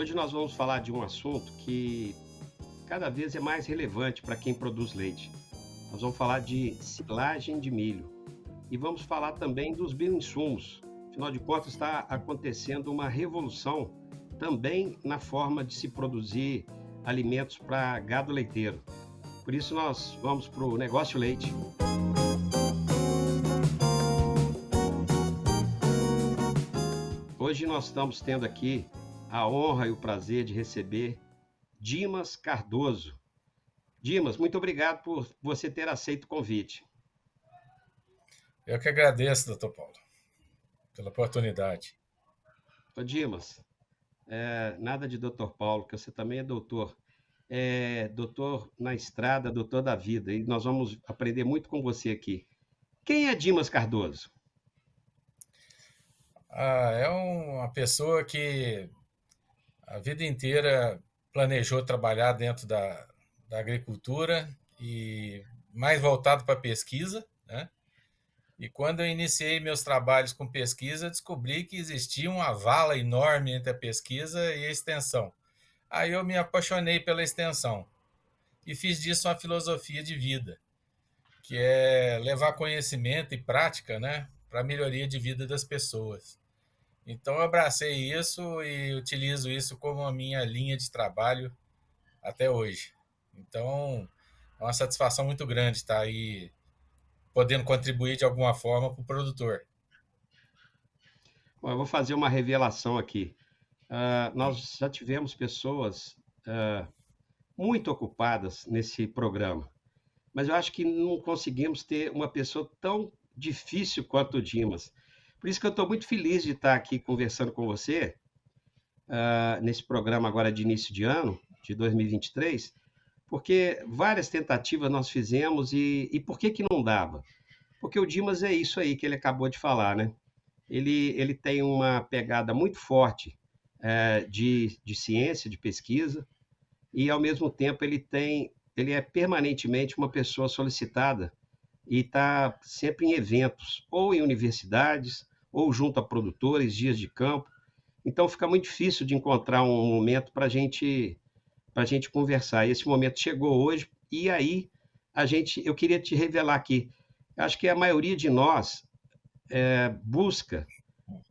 Hoje nós vamos falar de um assunto que cada vez é mais relevante para quem produz leite. Nós vamos falar de silagem de milho e vamos falar também dos bioinsumos. Afinal de contas, está acontecendo uma revolução também na forma de se produzir alimentos para gado leiteiro. Por isso nós vamos para o negócio leite. Hoje nós estamos tendo aqui a honra e o prazer de receber Dimas Cardoso. Dimas, muito obrigado por você ter aceito o convite. Eu que agradeço, doutor Paulo, pela oportunidade. Ô Dimas, nada de doutor Paulo, que você também é doutor. É doutor na estrada, doutor da vida, e nós vamos aprender muito com você aqui. Quem é Dimas Cardoso? É uma pessoa que a vida inteira planejou trabalhar dentro da agricultura e mais voltado para a pesquisa, né? E quando eu iniciei meus trabalhos com pesquisa, descobri que existia uma vala enorme entre a pesquisa e a extensão. Aí eu me apaixonei pela extensão e fiz disso uma filosofia de vida, que é levar conhecimento e prática, né, para a melhoria de vida das pessoas. Então eu abracei isso e utilizo isso como a minha linha de trabalho até hoje. Então é uma satisfação muito grande estar aí podendo contribuir de alguma forma para o produtor. Bom, eu vou fazer uma revelação aqui. Nós já tivemos pessoas muito ocupadas nesse programa, mas eu acho que não conseguimos ter uma pessoa tão difícil quanto o Dimas. Por isso que eu estou muito feliz de estar aqui conversando com você, nesse programa agora de início de ano, de 2023, porque várias tentativas nós fizemos e por que que não dava? Porque o Dimas é isso aí que ele acabou de falar, né? Ele tem uma pegada muito forte de ciência, de pesquisa, e ao mesmo tempo ele é permanentemente uma pessoa solicitada e está sempre em eventos, ou em universidades, ou junto a produtores, dias de campo. Então fica muito difícil de encontrar um momento para a gente conversar. E esse momento chegou hoje, e aí eu queria te revelar aqui. Acho que a maioria de nós busca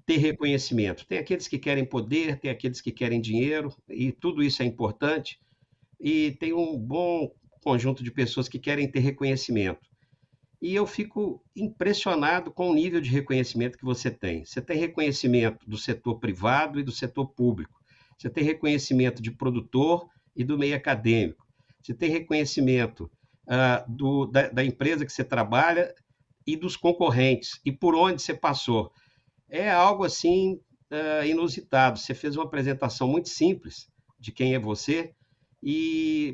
ter reconhecimento. Tem aqueles que querem poder, tem aqueles que querem dinheiro, e tudo isso é importante. E tem um bom conjunto de pessoas que querem ter reconhecimento. E eu fico impressionado com o nível de reconhecimento que você tem. Você tem reconhecimento do setor privado e do setor público. Você tem reconhecimento de produtor e do meio acadêmico. Você tem reconhecimento da empresa que você trabalha e dos concorrentes, e por onde você passou. É algo assim inusitado. Você fez uma apresentação muito simples de quem é você,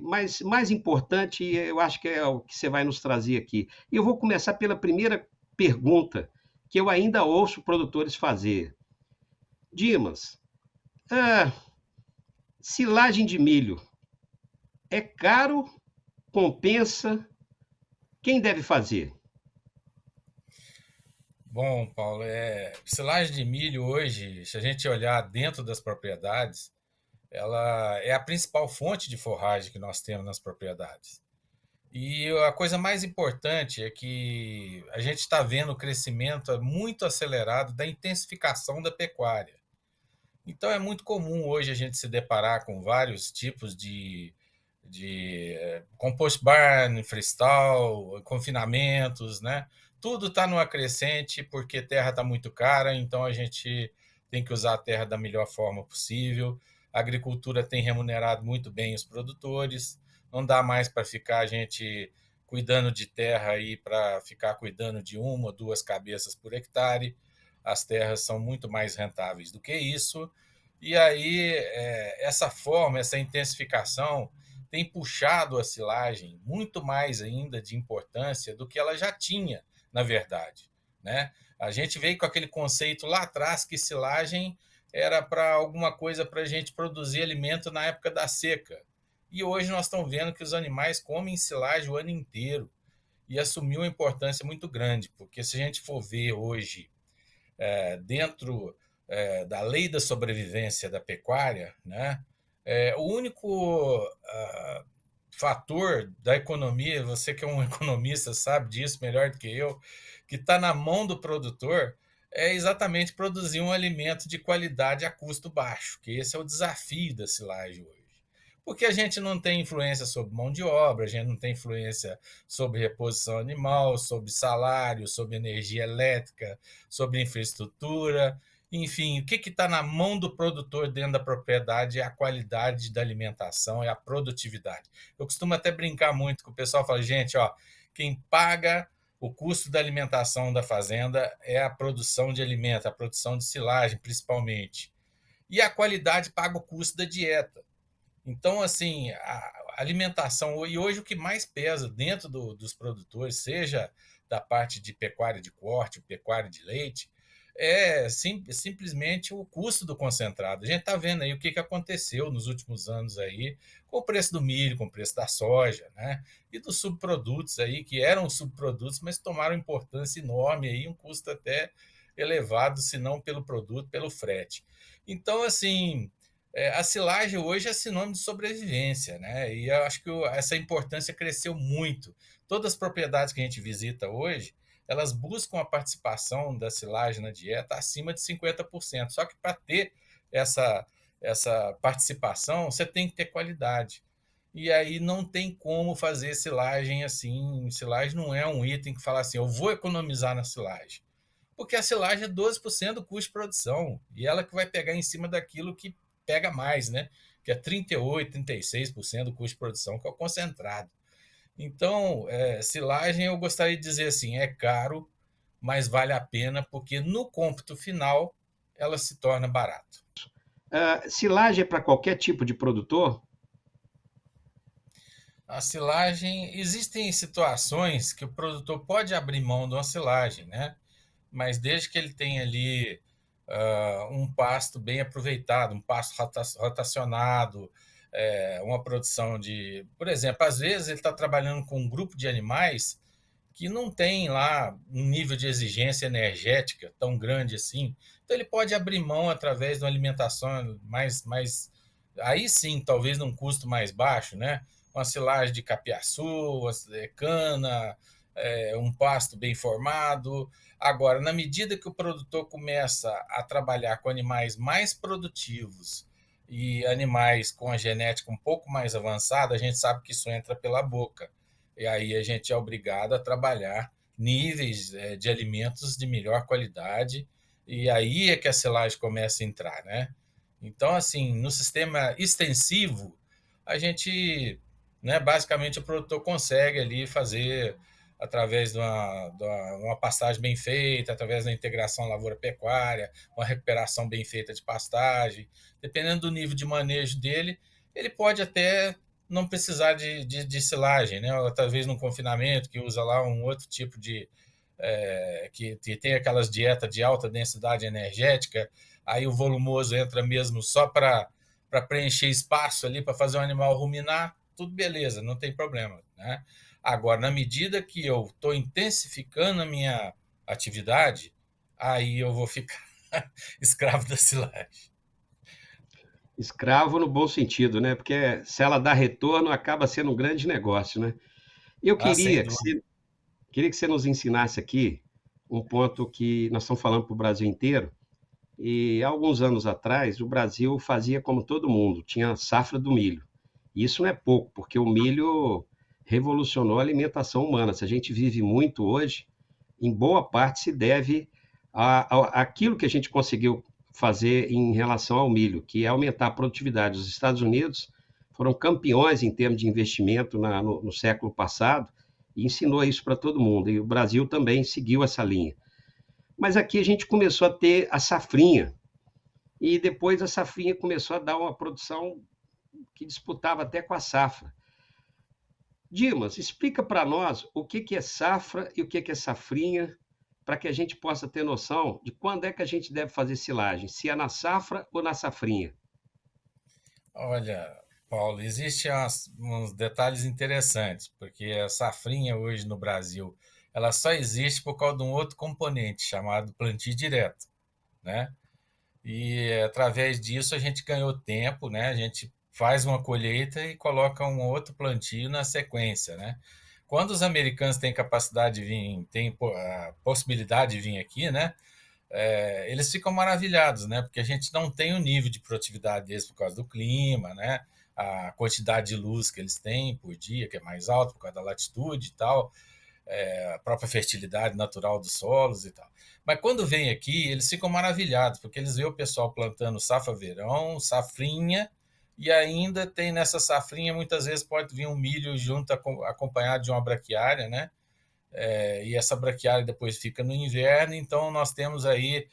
mas mais importante, eu acho que é o que você vai nos trazer aqui. E eu vou começar pela primeira pergunta que eu ainda ouço produtores fazer. Dimas, ah, silagem de milho é caro? Compensa? Quem deve fazer? Bom, Paulo, silagem de milho hoje, se a gente olhar dentro das propriedades, ela é a principal fonte de forragem que nós temos nas propriedades. E a coisa mais importante é que a gente está vendo o crescimento muito acelerado da intensificação da pecuária. Então é muito comum hoje a gente se deparar com vários tipos de compost barn, freestyle, confinamentos, né? Tudo está no acrescente porque terra está muito cara, então a gente tem que usar a terra da melhor forma possível. A agricultura tem remunerado muito bem os produtores, não dá mais para ficar a gente cuidando de terra aí para ficar cuidando de uma ou duas cabeças por hectare. As terras são muito mais rentáveis do que isso. E aí, essa forma, essa intensificação tem puxado a silagem muito mais ainda de importância do que ela já tinha, na verdade, né? A gente veio com aquele conceito lá atrás que silagem era para alguma coisa para a gente produzir alimento na época da seca. E hoje nós estamos vendo que os animais comem silagem o ano inteiro e assumiu uma importância muito grande, porque se a gente for ver hoje dentro da lei da sobrevivência da pecuária, né? O único fator da economia, você que é um economista sabe disso melhor do que eu, que está na mão do produtor, é exatamente produzir um alimento de qualidade a custo baixo, que esse é o desafio da silagem hoje. Porque a gente não tem influência sobre mão de obra, a gente não tem influência sobre reposição animal, sobre salário, sobre energia elétrica, sobre infraestrutura. Enfim, o que está na mão do produtor dentro da propriedade é a qualidade da alimentação, é a produtividade. Eu costumo até brincar muito com o pessoal, fala, gente, ó, quem paga o custo da alimentação da fazenda é a produção de alimento, a produção de silagem, principalmente. E a qualidade paga o custo da dieta. Então, assim, a alimentação, e hoje o que mais pesa dentro dos produtores, seja da parte de pecuária de corte, pecuária de leite, é simplesmente o custo do concentrado. A gente está vendo aí o que aconteceu nos últimos anos aí com o preço do milho, com o preço da soja, né? E dos subprodutos aí, que eram subprodutos, mas tomaram importância enorme aí, um custo até elevado, se não pelo produto, pelo frete. Então, assim, a silagem hoje é sinônimo de sobrevivência, né? E eu acho que essa importância cresceu muito. Todas as propriedades que a gente visita hoje, elas buscam a participação da silagem na dieta acima de 50%. Só que para ter essa, essa participação, você tem que ter qualidade. E aí não tem como fazer silagem assim. Silagem não é um item que fala assim, eu vou economizar na silagem. Porque a silagem é 12% do custo de produção. E ela que vai pegar em cima daquilo que pega mais, né? Que é 38%, 36% do custo de produção, que é o concentrado. Então, silagem, eu gostaria de dizer assim, é caro, mas vale a pena, porque no cômputo final ela se torna barato. Silagem é para qualquer tipo de produtor? A silagem, existem situações que o produtor pode abrir mão de uma silagem, né? Mas desde que ele tenha ali um pasto bem aproveitado, um pasto rotacionado, uma produção de. Por exemplo, às vezes ele está trabalhando com um grupo de animais que não tem lá um nível de exigência energética tão grande assim. Então ele pode abrir mão através de uma alimentação mais aí sim, talvez num custo mais baixo, né? Uma silagem de capiaçu, cana, um pasto bem formado. Agora, na medida que o produtor começa a trabalhar com animais mais produtivos e animais com a genética um pouco mais avançada, a gente sabe que isso entra pela boca. E aí a gente é obrigado a trabalhar níveis de alimentos de melhor qualidade, e aí é que a silagem começa a entrar, né? Então, assim, no sistema extensivo, a gente, né, basicamente o produtor consegue ali fazer através de uma pastagem bem feita, através da integração lavoura-pecuária, uma recuperação bem feita de pastagem. Dependendo do nível de manejo dele, ele pode até não precisar de silagem, né? Ou talvez num confinamento que usa lá um outro tipo de que tem aquelas dietas de alta densidade energética, aí o volumoso entra mesmo só para preencher espaço ali, para fazer o animal ruminar, tudo beleza, não tem problema, né? Agora, na medida que eu estou intensificando a minha atividade, aí eu vou ficar escravo da silagem. Escravo no bom sentido, né? Porque se ela dá retorno, acaba sendo um grande negócio, né? Eu Ah, sem queria dúvida. queria que você nos ensinasse aqui um ponto que nós estamos falando para o Brasil inteiro. E há alguns anos atrás, o Brasil fazia como todo mundo, tinha a safra do milho. E isso não é pouco, porque o milho revolucionou a alimentação humana. Se a gente vive muito hoje, em boa parte se deve àquilo que a gente conseguiu fazer em relação ao milho, que é aumentar a produtividade. Os Estados Unidos foram campeões em termos de investimento no século passado e ensinou isso para todo mundo. E o Brasil também seguiu essa linha. Mas aqui a gente começou a ter a safrinha, e depois a safrinha começou a dar uma produção que disputava até com a safra. Dimas, explica para nós o que é safra e o que é safrinha, para que a gente possa ter noção de quando é que a gente deve fazer silagem, se é na safra ou na safrinha. Olha, Paulo, existem uns detalhes interessantes, porque a safrinha hoje no Brasil, ela só existe por causa de um outro componente chamado plantio direto, né? E através disso a gente ganhou tempo, né? A gente faz uma colheita e coloca um outro plantio na sequência, né? Quando os americanos têm capacidade de vir, têm a possibilidade de vir aqui, né? Eles ficam maravilhados, né? Porque a gente não tem o nível de produtividade deles por causa do clima, né? A quantidade de luz que eles têm por dia, que é mais alta por causa da latitude e tal, a própria fertilidade natural dos solos e tal. Mas quando vem aqui, eles ficam maravilhados, porque eles veem o pessoal plantando safra-verão, safrinha, e ainda tem nessa safrinha, muitas vezes pode vir um milho junto, acompanhado de uma braquiária, né? E essa braquiária depois fica no inverno, então nós temos aí,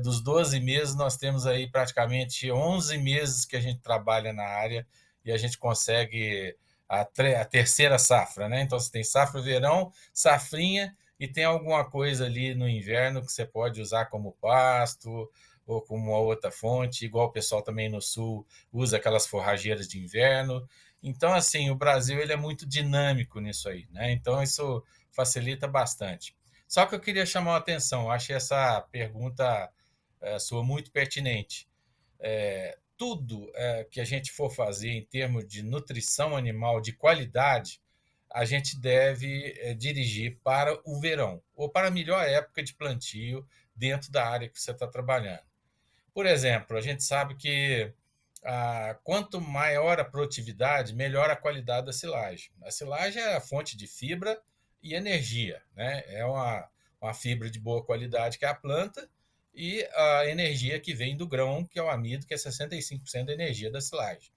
dos 12 meses, nós temos aí praticamente 11 meses que a gente trabalha na área e a gente consegue a terceira safra, né? Então você tem safra verão, safrinha e tem alguma coisa ali no inverno que você pode usar como pasto ou como uma outra fonte, igual o pessoal também no sul usa aquelas forrageiras de inverno. Então, assim, o Brasil ele é muito dinâmico nisso aí, né? Então, isso facilita bastante. Só que eu queria chamar a atenção, eu achei essa pergunta sua muito pertinente. Tudo que a gente for fazer em termos de nutrição animal de qualidade, a gente deve dirigir para o verão, ou para a melhor época de plantio dentro da área que você está trabalhando. Por exemplo, a gente sabe que quanto maior a produtividade, melhor a qualidade da silagem. A silagem é a fonte de fibra e energia, né? É uma fibra de boa qualidade que é a planta e a energia que vem do grão, que é o amido, que é 65% da energia da silagem.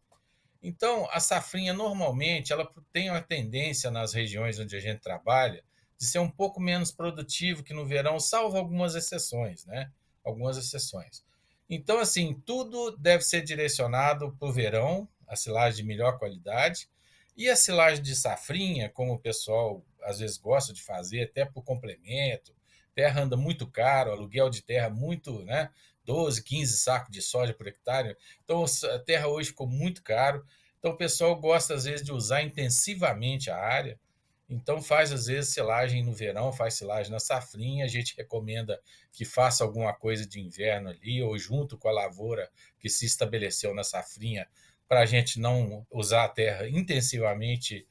Então, a safrinha normalmente ela tem uma tendência nas regiões onde a gente trabalha de ser um pouco menos produtivo que no verão, salvo algumas exceções, né? Algumas exceções. Então, assim, tudo deve ser direcionado para o verão, a silagem de melhor qualidade, e a silagem de safrinha, como o pessoal às vezes gosta de fazer, até por complemento, terra anda muito caro, aluguel de terra muito, né? 12, 15 sacos de soja por hectare. Então, a terra hoje ficou muito caro. Então, o pessoal gosta, às vezes, de usar intensivamente a área. Então, faz, às vezes, silagem no verão, faz silagem na safrinha. A gente recomenda que faça alguma coisa de inverno ali, ou junto com a lavoura que se estabeleceu na safrinha, para a gente não usar a terra intensivamente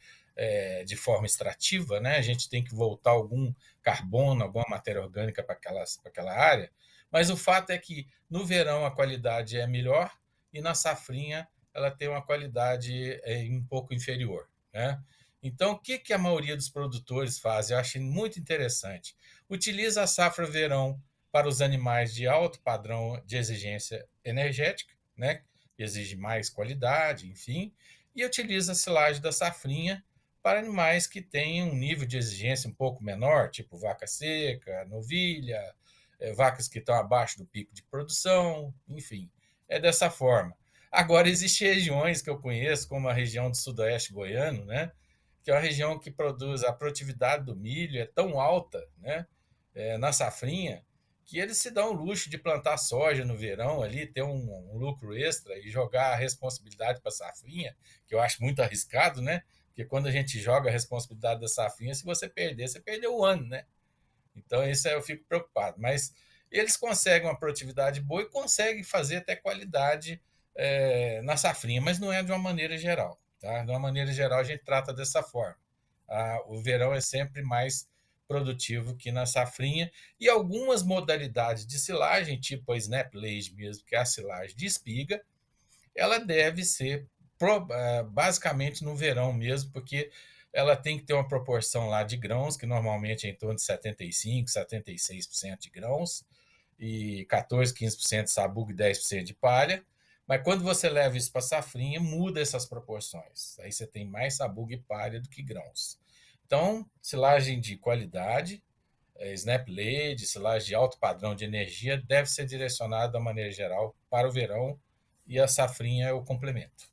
de forma extrativa, né? A gente tem que voltar algum carbono, alguma matéria orgânica para aquela área. Mas o fato é que no verão a qualidade é melhor e na safrinha ela tem uma qualidade um pouco inferior, né? Então, o que a maioria dos produtores faz? Eu acho muito interessante. Utiliza a safra verão para os animais de alto padrão de exigência energética, né? Que exige mais qualidade, enfim, e utiliza a silagem da safrinha para animais que têm um nível de exigência um pouco menor, tipo vaca seca, novilha, vacas que estão abaixo do pico de produção, enfim, é dessa forma. Agora, existem regiões que eu conheço, como a região do sudoeste goiano, né, que é uma região que produz, a produtividade do milho é tão alta, né, na safrinha, que eles se dão o luxo de plantar soja no verão ali, ter um lucro extra e jogar a responsabilidade para a safrinha, que eu acho muito arriscado, né? Porque quando a gente joga a responsabilidade da safrinha, se você perder, você perdeu o ano, né? Então, isso aí eu fico preocupado. Mas eles conseguem uma produtividade boa e conseguem fazer até qualidade na safrinha, mas não é de uma maneira geral. Tá? De uma maneira geral, a gente trata dessa forma. O verão é sempre mais produtivo que na safrinha. E algumas modalidades de silagem, tipo a Snap Lage mesmo, que é a silagem de espiga, ela deve ser basicamente no verão mesmo, porque ela tem que ter uma proporção lá de grãos, que normalmente é em torno de 75%, 76% de grãos, e 14%, 15% de sabugo e 10% de palha. Mas quando você leva isso para a safrinha, muda essas proporções. Aí você tem mais sabugo e palha do que grãos. Então, silagem de qualidade, Snap LED, silagem de alto padrão de energia, deve ser direcionada, da maneira geral, para o verão e a safrinha é o complemento.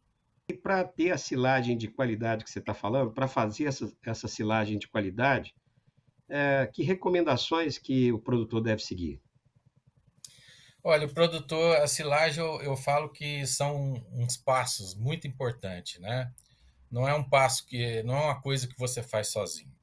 E para ter a silagem de qualidade que você está falando, para fazer essa silagem de qualidade, que recomendações que o produtor deve seguir? Olha, o produtor, a silagem, eu falo que são uns passos muito importantes, né? Não é um passo que, não é uma coisa que você faz sozinho.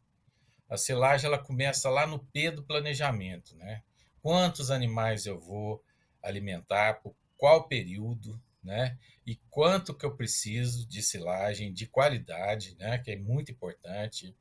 A silagem ela começa lá no P do planejamento, né? Quantos animais eu vou alimentar, por qual período, né? E quanto que eu preciso de silagem de qualidade, né? Que é muito importante.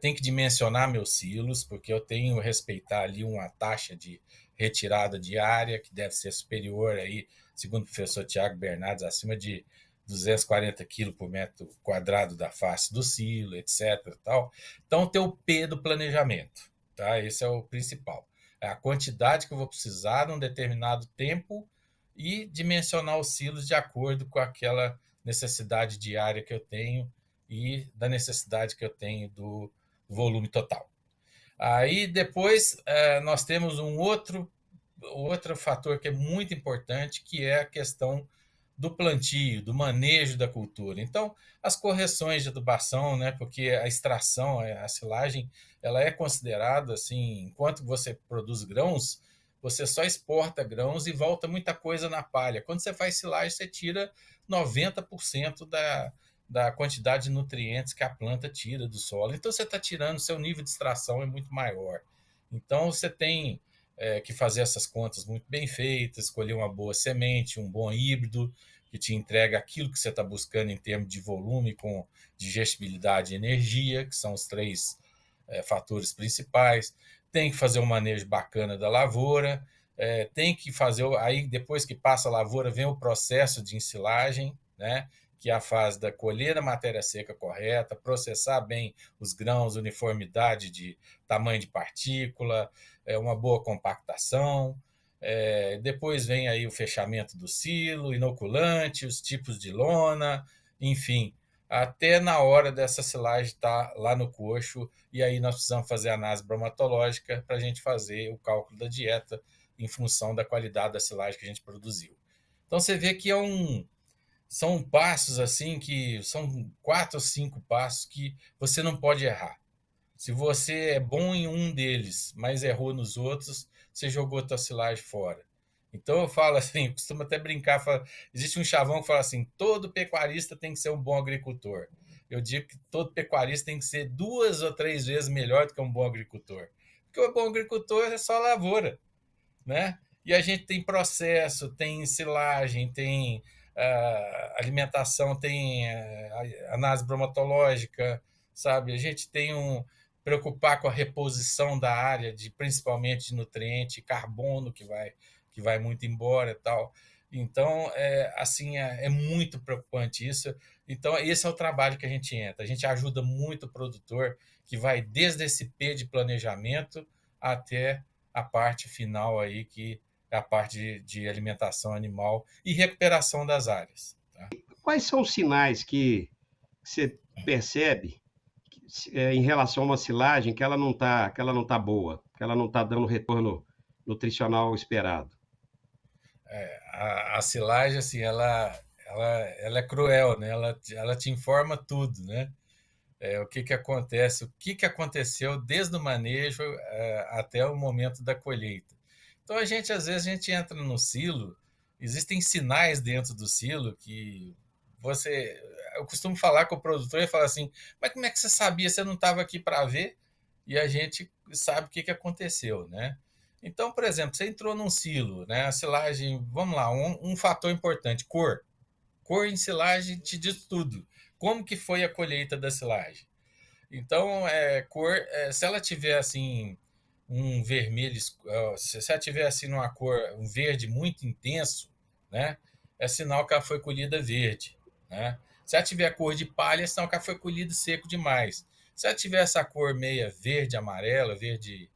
Tem que dimensionar meus silos, porque eu tenho que respeitar ali uma taxa de retirada diária, que deve ser superior, aí, segundo o professor Tiago Bernardes, acima de 240 quilos por metro quadrado da face do silo, etc. Tal. Então, ter o P do planejamento. Tá? Esse é o principal. É a quantidade que eu vou precisar num determinado tempo e dimensionar os silos de acordo com aquela necessidade diária que eu tenho e da necessidade que eu tenho do volume total. Aí depois nós temos outro fator que é muito importante, que é a questão do plantio, do manejo da cultura. Então, as correções de adubação, né, porque a extração, a silagem, ela é considerada assim, enquanto você produz grãos, você só exporta grãos e volta muita coisa na palha. Quando você faz silagem, você tira 90% da quantidade de nutrientes que a planta tira do solo. Então, você está tirando, seu nível de extração é muito maior. Então, você tem que fazer essas contas muito bem feitas, escolher uma boa semente, um bom híbrido, que te entrega aquilo que você está buscando em termos de volume, com digestibilidade e energia, que são os três fatores principais. Tem que fazer um manejo bacana da lavoura, tem que fazer, aí depois que passa a lavoura, vem o processo de ensilagem, né? Que é a fase da colher da matéria seca correta, processar bem os grãos, uniformidade de tamanho de partícula, uma boa compactação. Depois vem aí o fechamento do silo, inoculante, os tipos de lona, enfim, até na hora dessa silagem estar lá no coxo, e aí nós precisamos fazer análise bromatológica para a gente fazer o cálculo da dieta em função da qualidade da silagem que a gente produziu. Então você vê que são passos assim que são 4 ou 5 passos que você não pode errar. Se você é bom em um deles, mas errou nos outros, você jogou a tua silagem fora. Então eu falo assim, eu costumo até brincar, existe um chavão que fala assim, todo pecuarista tem que ser um bom agricultor. Eu digo que todo pecuarista tem que ser 2 ou 3 vezes melhor do que um bom agricultor. Porque o bom agricultor é só lavoura, né? E a gente tem processo, tem silagem, tem alimentação, tem análise bromatológica, sabe? A gente tem preocupar com a reposição da área, principalmente de nutriente, carbono que vai muito embora e tal. Então, assim, é muito preocupante isso. Então, esse é o trabalho que a gente entra. A gente ajuda muito o produtor, que vai desde esse P de planejamento até a parte final aí, que é a parte de alimentação animal e recuperação das áreas. Tá? Quais são os sinais que você percebe em relação a uma silagem que ela não tá boa, que ela não está dando o retorno nutricional esperado? A silagem, assim, ela é cruel, né? Ela te informa tudo, né? O que acontece, o que aconteceu desde o manejo até o momento da colheita. Então às vezes a gente entra no silo, existem sinais dentro do silo que eu costumo falar com o produtor e falar assim, mas como é que você sabia? Você não estava aqui para ver? E a gente sabe o que aconteceu, né? Então, por exemplo, você entrou num silo, né? A silagem, vamos lá, um fator importante, cor. Cor em silagem te diz tudo. Como que foi a colheita da silagem? Então, cor, se ela tiver assim um vermelho, se ela tiver assim numa cor, um verde muito intenso, né? É sinal que ela foi colhida verde, né? Se ela tiver cor de palha, é sinal que ela foi colhida seco demais. Se ela tiver essa cor meia verde, amarela, verde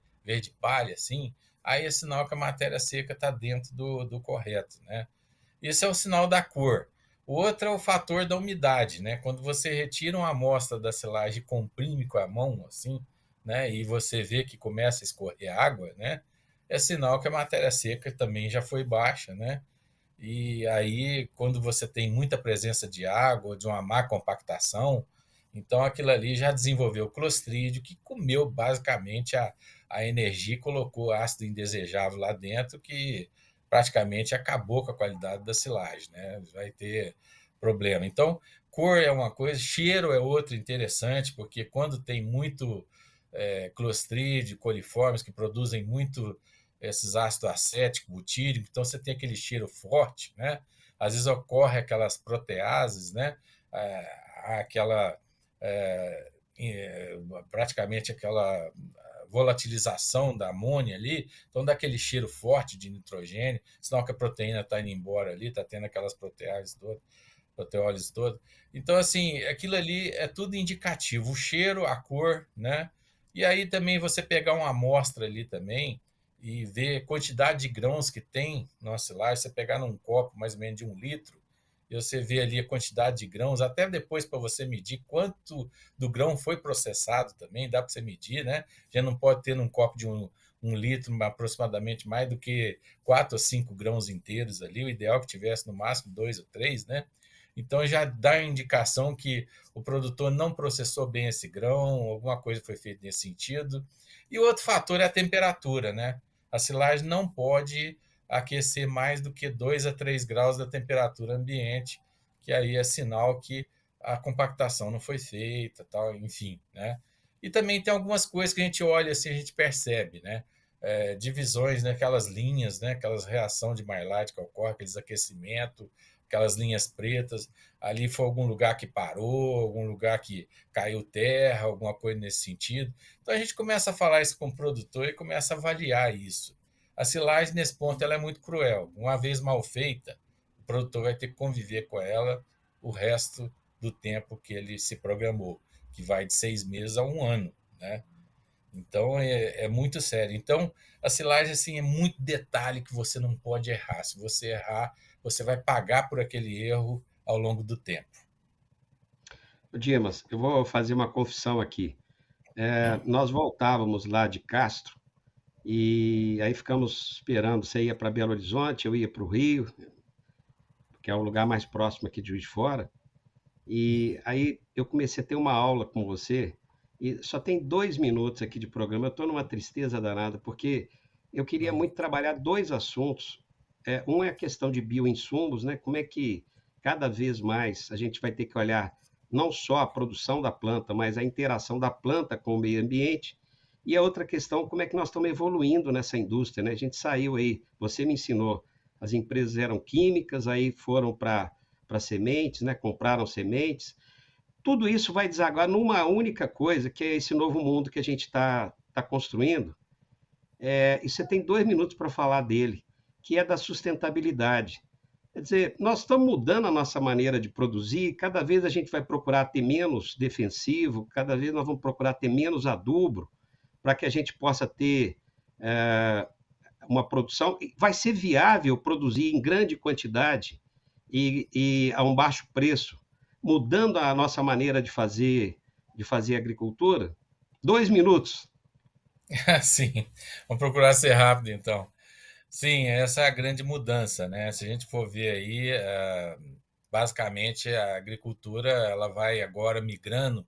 palha, assim, aí é sinal que a matéria seca está dentro do correto, né? Esse é o sinal da cor. O outro é o fator da umidade, né? Quando você retira uma amostra da silagem e comprime com a mão, assim, né? E você vê que começa a escorrer água, né? É sinal que a matéria seca também já foi baixa, né? E aí, quando você tem muita presença de água, de uma má compactação, então aquilo ali já desenvolveu clostrídio, que comeu basicamente a energia e colocou ácido indesejável lá dentro, que praticamente acabou com a qualidade da silagem, né? Vai ter problema. Então, cor é uma coisa, cheiro é outro interessante, porque quando tem muito clostrídio, coliformes, que produzem muito esses ácidos acéticos, butírico, então você tem aquele cheiro forte, né? Às vezes ocorre aquelas proteases, né? Aquela é, praticamente aquela volatilização da amônia ali, então dá aquele cheiro forte de nitrogênio, sinal que a proteína está indo embora ali, está tendo aquelas proteases todas, proteólises todas. Então, assim, aquilo ali é tudo indicativo, o cheiro, a cor, né? E aí também você pegar uma amostra ali também e ver quantidade de grãos que tem na silagem, você pegar num copo mais ou menos de 1 litro, e você vê ali a quantidade de grãos, até depois para você medir quanto do grão foi processado também, dá para você medir, né? Já não pode ter num copo de 1 litro aproximadamente mais do que 4 ou 5 grãos inteiros ali, o ideal é que tivesse no máximo 2 ou 3, né? Então já dá a indicação que o produtor não processou bem esse grão, alguma coisa foi feita nesse sentido. E o outro fator é a temperatura, né? A silagem não pode aquecer mais do que 2 a 3 graus da temperatura ambiente, que aí é sinal que a compactação não foi feita, tal, enfim, né? E também tem algumas coisas que a gente olha assim, a gente percebe, né? Divisões, né? Aquelas linhas, né? Aquelas reação de Maillard que ocorre, aqueles aquecimentos, aquelas linhas pretas, ali foi algum lugar que parou, algum lugar que caiu terra, alguma coisa nesse sentido. Então a gente começa a falar isso com o produtor e começa a avaliar isso. A silagem, nesse ponto, ela é muito cruel. Uma vez mal feita, o produtor vai ter que conviver com ela o resto do tempo que ele se programou, que vai de 6 meses a 1 ano, né? Então é muito sério. Então a silagem assim é muito detalhe que você não pode errar. Se você errar, você vai pagar por aquele erro ao longo do tempo. Dimas, eu vou fazer uma confissão aqui. Nós voltávamos lá de Castro e aí ficamos esperando. Você ia para Belo Horizonte, eu ia para o Rio, que é o lugar mais próximo aqui de Juiz de Fora. E aí eu comecei a ter uma aula com você e só tem 2 minutos aqui de programa. Eu estou numa tristeza danada porque eu queria muito trabalhar dois assuntos. Um é a questão de bioinsumos, né? Como é que cada vez mais a gente vai ter que olhar não só a produção da planta, mas a interação da planta com o meio ambiente. E a outra questão, como é que nós estamos evoluindo nessa indústria, né? A gente saiu aí, você me ensinou, as empresas eram químicas, aí foram para sementes, né? Compraram sementes. Tudo isso vai desaguar numa única coisa, que é esse novo mundo que a gente está construindo. E você tem 2 minutos para falar dele, que é da sustentabilidade. Quer dizer, nós estamos mudando a nossa maneira de produzir, cada vez a gente vai procurar ter menos defensivo, cada vez nós vamos procurar ter menos adubo, para que a gente possa ter uma produção. Vai ser viável produzir em grande quantidade e a um baixo preço, mudando a nossa maneira de fazer agricultura. 2 minutos. Sim, vamos procurar ser rápido então. Sim, essa é a grande mudança, né? Se a gente for ver aí, basicamente a agricultura ela vai agora migrando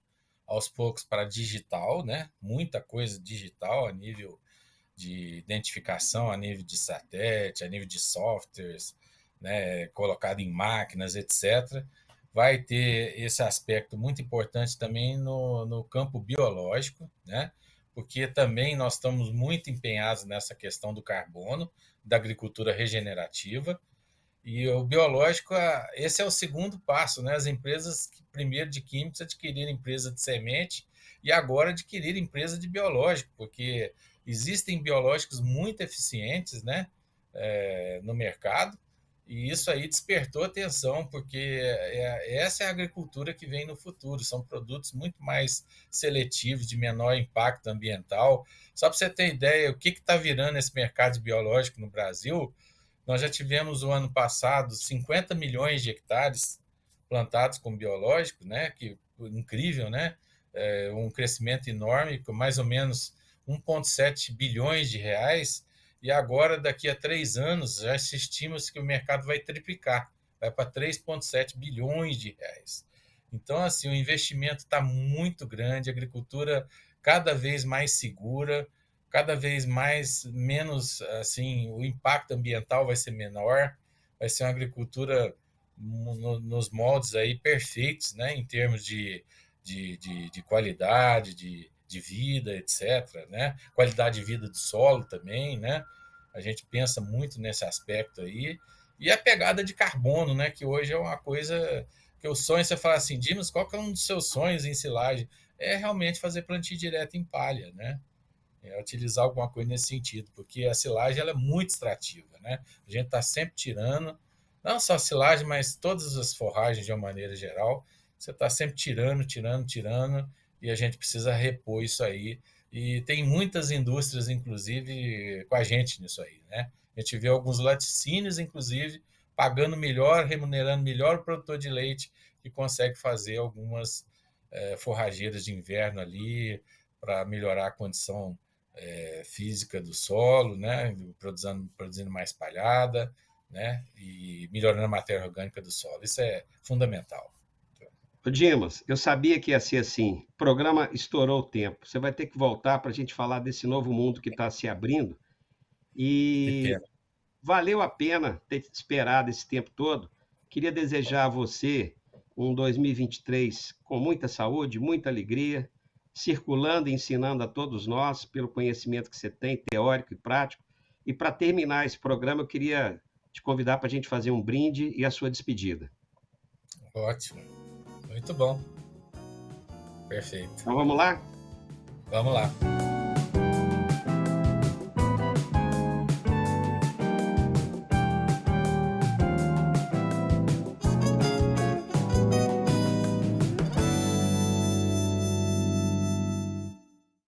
aos poucos para digital, né? Muita coisa digital a nível de identificação, a nível de satélite, a nível de softwares, né? Colocado em máquinas, etc. Vai ter esse aspecto muito importante também no campo biológico, né? Porque também nós estamos muito empenhados nessa questão do carbono, da agricultura regenerativa, e o biológico, esse é o segundo passo, né? As empresas, primeiro de químicos, adquiriram empresa de semente e agora adquiriram empresa de biológico, porque existem biológicos muito eficientes, né? No mercado, e isso aí despertou atenção, porque essa é a agricultura que vem no futuro. São produtos muito mais seletivos, de menor impacto ambiental. Só para você ter ideia, o que está virando esse mercado biológico no Brasil, nós já tivemos o ano passado 50 milhões de hectares plantados com biológico, né? Que incrível, né? Um crescimento enorme, com mais ou menos 1,7 bilhões de reais. E agora, daqui a 3 anos, já se estima que o mercado vai triplicar, vai para 3,7 bilhões de reais. Então, assim, o investimento está muito grande, a agricultura cada vez mais segura, cada vez mais menos assim o impacto ambiental vai ser menor, vai ser uma agricultura nos moldes aí perfeitos, né, em termos de qualidade, de vida, etc, né, qualidade de vida do solo também, né, A gente pensa muito nesse aspecto aí. E a pegada de carbono, né? Que hoje é uma coisa que o sonho, você fala assim, Dimas, qual que é um dos seus sonhos em silagem? É realmente fazer plantio direto em palha, né? É utilizar alguma coisa nesse sentido, porque a silagem ela é muito extrativa, né? A gente está sempre tirando, não só a silagem, mas todas as forragens de uma maneira geral, você está sempre tirando, tirando, tirando, e a gente precisa repor isso aí. E tem muitas indústrias, inclusive, com a gente nisso aí, né? A gente vê alguns laticínios, inclusive, pagando melhor, remunerando melhor o produtor de leite, que consegue fazer algumas forrageiras de inverno ali para melhorar a condição física do solo, né? Produzindo mais palhada, né? E melhorando a matéria orgânica do solo. Isso é fundamental. Ô, Dimas, eu sabia que ia ser assim. O programa estourou o tempo. Você vai ter que voltar para a gente falar desse novo mundo que está se abrindo. Que E pena. valeu a pena ter esperado esse tempo todo. Queria desejar a você um 2023 com muita saúde, muita alegria, circulando e ensinando a todos nós pelo conhecimento que você tem, teórico e prático. E para terminar esse programa, eu queria te convidar para a gente fazer um brinde e a sua despedida. Ótimo. Muito bom. Perfeito. Então vamos lá? Vamos lá.